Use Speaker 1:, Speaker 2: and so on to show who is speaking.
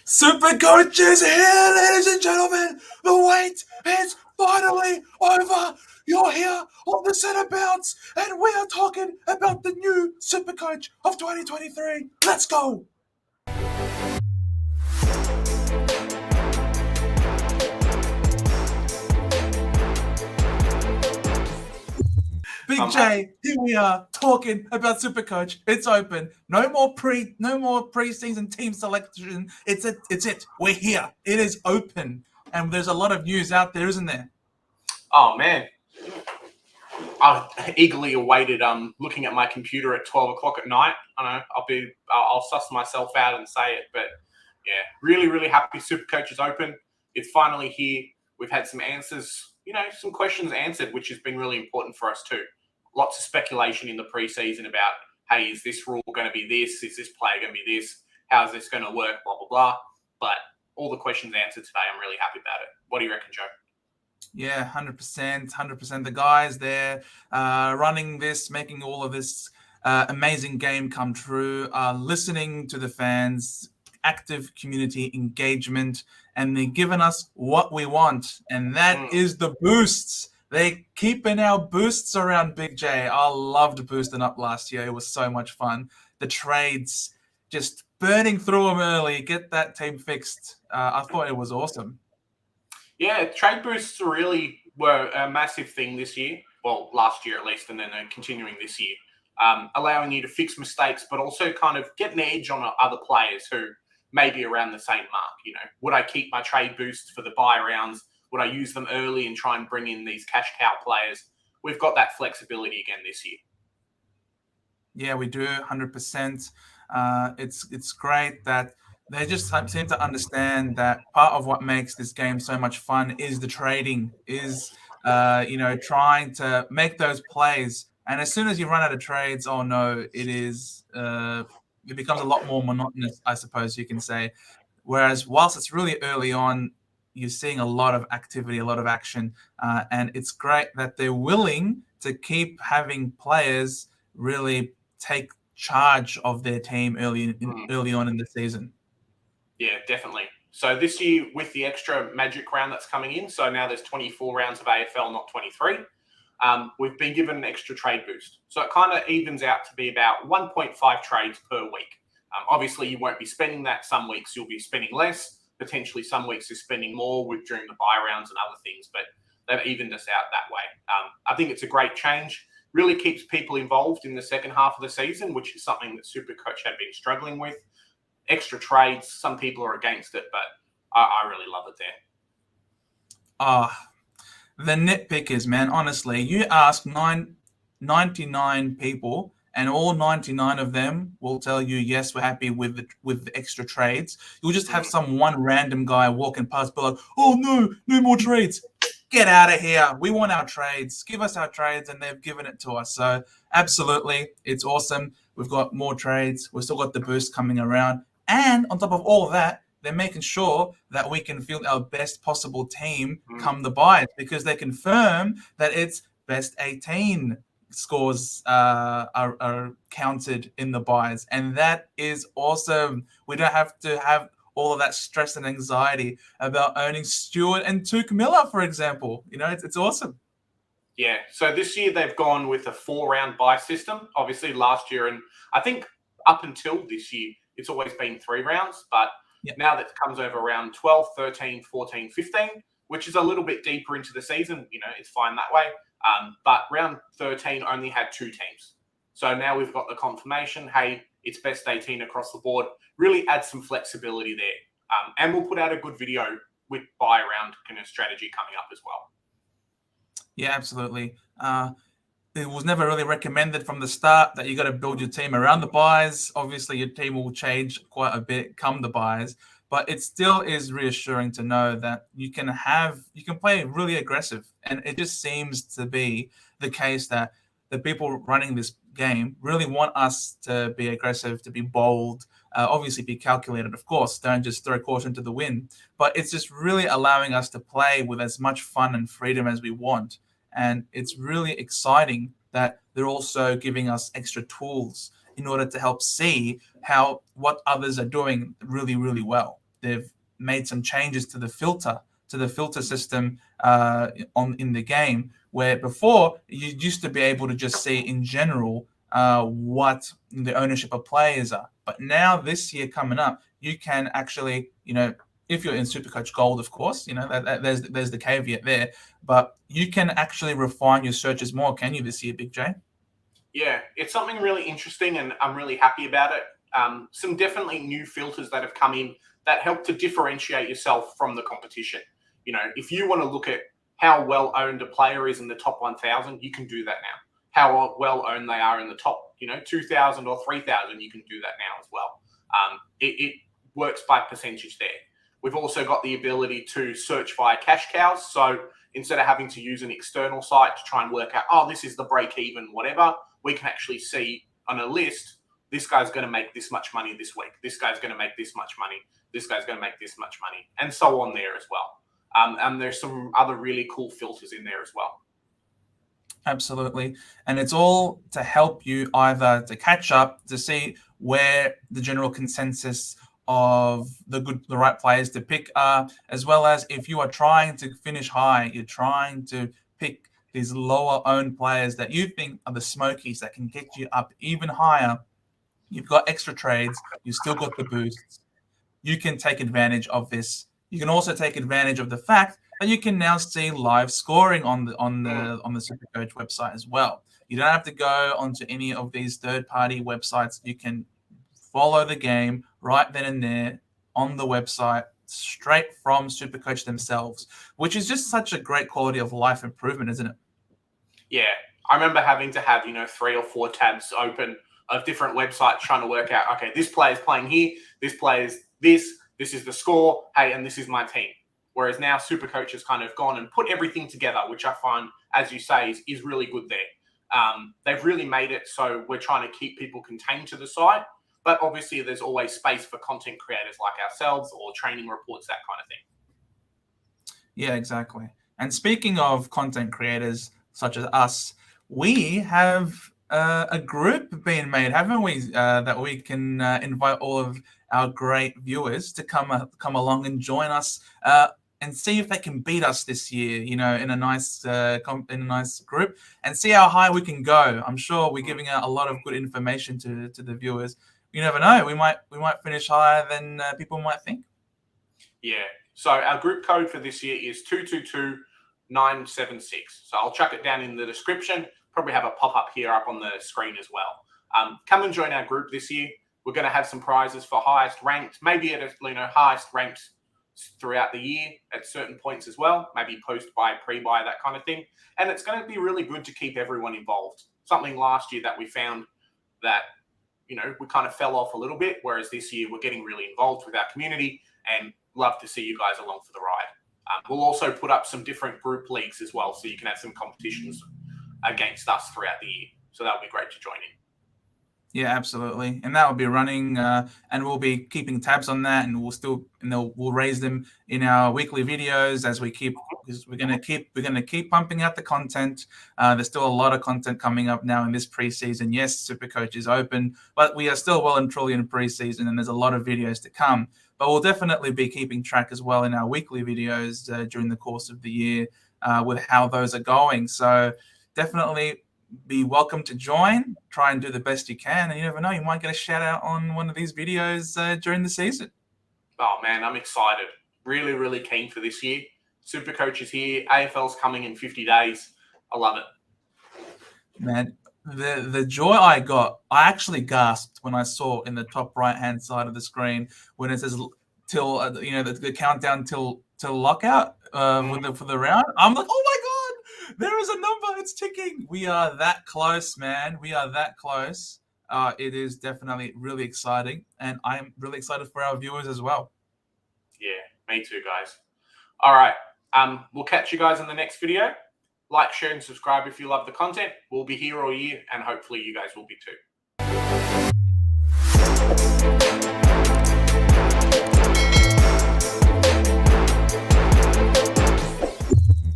Speaker 1: Supercoach is here, ladies and gentlemen. The wait is finally over. You're here on the Centre Bounce, and we are talking about the new Supercoach of 2023. Let's go. Big J, here we are talking about Supercoach. It's open. No more pre-season team selection. It's it. We're here. It is open, and there's a lot of news out there, isn't there?
Speaker 2: Oh man, I eagerly awaited looking at my computer at 12 o'clock at night. I know I'll suss myself out and say it, but yeah, really happy Supercoach is open. It's finally here. We've had some answers, some questions answered, which has been really important for us too. Lots of speculation in the preseason about, hey, is this rule going to be this? Is this player going to be this? How is this going to work? Blah, blah, blah. But all the questions answered today. I'm really happy about it. What do you reckon, Joe?
Speaker 1: Yeah, 100%. The guys there running this, making all of this amazing game come true, listening to the fans, active community engagement, and they're giving us what we want, and that is the boosts. They're keeping our boosts around, Big J. I loved boosting up last year. It was so much fun. The trades, just burning through them early, get that team fixed. I thought it was awesome.
Speaker 2: Yeah, trade boosts really were a massive thing this year. Well, last year at least, and then continuing this year. Allowing you to fix mistakes, but also kind of get an edge on other players who may be around the same mark. Would I keep my trade boosts for the buy rounds? Would I use them early and try and bring in these cash cow players? We've got that flexibility again this year.
Speaker 1: Yeah, we do, 100%. It's great that they just seem to understand that part of what makes this game so much fun is the trading, is trying to make those plays. And as soon as you run out of trades, oh no, it becomes a lot more monotonous, I suppose you can say. Whereas whilst it's really early on, you're seeing a lot of activity, a lot of action, and it's great that they're willing to keep having players really take charge of their team early on in the season.
Speaker 2: Yeah, definitely. So this year, with the extra Magic round that's coming in, so now there's 24 rounds of AFL, not 23. We've been given an extra trade boost. So it kind of evens out to be about 1.5 trades per week. Obviously, you won't be spending that. Some weeks you'll be spending less. Potentially some weeks you're spending more during the buy rounds and other things, but they've evened us out that way. I think it's a great change. Really keeps people involved in the second half of the season, which is something that Supercoach had been struggling with. Extra trades, some people are against it, but I really love it there.
Speaker 1: The nitpickers, man, honestly, you ask 99 people, and all 99 of them will tell you, yes, we're happy with the extra trades. You'll just have some one random guy walking past, be like, oh, no more trades. Get out of here. We want our trades. Give us our trades, and they've given it to us. So absolutely, it's awesome. We've got more trades. We've still got the boost coming around. And on top of all of that, they're making sure that we can field our best possible team come the buys, because they confirm that it's best 18 scores are counted in the buys, and that is awesome. We don't have to have all of that stress and anxiety about owning Stewart and Tuke Miller, for example. It's awesome.
Speaker 2: Yeah, so this year they've gone with a 4-round buy system. Obviously last year, and I think up until this year, it's always been 3 rounds, but now that comes over around 12, 13, 14, 15, which is a little bit deeper into the season. It's fine that way. But round 13 only had 2 teams. So now we've got the confirmation, hey, it's best 18 across the board. Really adds some flexibility there. And we'll put out a good video with buy round kind of strategy coming up as well.
Speaker 1: Yeah, absolutely. It was never really recommended from the start that you got to build your team around the buys. Obviously, your team will change quite a bit come the buys, but it still is reassuring to know that you can play really aggressive. And it just seems to be the case that the people running this game really want us to be aggressive, to be bold, obviously be calculated, of course. Don't just throw caution to the wind. But it's just really allowing us to play with as much fun and freedom as we want. And it's really exciting that they're also giving us extra tools in order to help see what others are doing really, really well. they've made some changes to the filter system in the game, where before you used to be able to just see in general what the ownership of players are. But now this year coming up, you can actually, if you're in Supercoach Gold, of course, there's the caveat there, but you can actually refine your searches more, can you, this year, Big J?
Speaker 2: Yeah, it's something really interesting, and I'm really happy about it. Some definitely new filters that have come in that help to differentiate yourself from the competition. If you want to look at how well owned a player is in the top 1,000, you can do that now. How well owned they are in the top, 2,000 or 3,000, you can do that now as well. It works by percentage there. We've also got the ability to search via cash cows. So instead of having to use an external site to try and work out, this is the break even, whatever, we can actually see on a list, this guy's going to make this much money this week. This guy's going to make this much money. This guy's going to make this much money, and so on there as well. And there's some other really cool filters in there as well.
Speaker 1: Absolutely. And it's all to help you either to catch up, to see where the general consensus of the right players to pick are, as well as if you are trying to finish high, you're trying to pick these lower owned players that you think are the smokies that can get you up even higher. You've got extra trades, you've still got the boosts. You can take advantage of this. You can also take advantage of the fact that you can now see live scoring on the Supercoach website as well. You don't have to go onto any of these third-party websites. You can follow the game right then and there on the website, straight from Supercoach themselves, which is just such a great quality of life improvement, isn't it?
Speaker 2: Yeah, I remember having to have 3 or 4 tabs open of different websites trying to work out, okay, this player's playing here, this player's this is the score, hey, and this is my team. Whereas now Supercoach has kind of gone and put everything together, which I find, as you say, is really good there. They've really made it so we're trying to keep people contained to the site, but obviously there's always space for content creators like ourselves or training reports, that kind of thing.
Speaker 1: Yeah, exactly. And speaking of content creators such as us, we have a group being made, haven't we? That we can invite all of our great viewers to come along and join us and see if they can beat us this year. In a nice group, and see how high we can go. I'm sure we're giving out a lot of good information to the viewers. You never know. We might finish higher than people might think.
Speaker 2: Yeah. So our group code for this year is 222976. So I'll chuck it down in the description. Probably have a pop-up here up on the screen as well. Come and join our group this year. We're going to have some prizes for highest ranked, maybe at highest ranked throughout the year at certain points as well, maybe post-buy, pre-buy, that kind of thing. And it's going to be really good to keep everyone involved. Something last year that we found that, we kind of fell off a little bit, whereas this year we're getting really involved with our community and love to see you guys along for the ride. We'll also put up some different group leagues as well, so you can have some competitions against us throughout the year. So that'll be great to join in.
Speaker 1: Yeah, absolutely, and that will be running, and we'll be keeping tabs on that, and we'll raise them in our weekly videos as we keep, because we're gonna keep pumping out the content. There's still a lot of content coming up now in this preseason. Yes, Supercoach is open, but we are still well and truly in preseason, and there's a lot of videos to come. But we'll definitely be keeping track as well in our weekly videos during the course of the year with how those are going. So definitely be welcome to join. Try and do the best you can, and you never know, you might get a shout out on one of these videos during the season.
Speaker 2: Oh man, I'm excited. Really, really keen for this year. Supercoach is here. AFL's coming in 50 days. I love it.
Speaker 1: Man, the joy I got, I actually gasped when I saw in the top right hand side of the screen when it says till the countdown till lockout for the round. I'm like, oh my god, there is a number, it's ticking. We are that close, man. We are that close. It is definitely really exciting, and I'm really excited for our viewers as well.
Speaker 2: Yeah, me too, guys. All right, we'll catch you guys in the next video. Like, share, and subscribe if you love the content. We'll be here all year, and hopefully you guys will be too.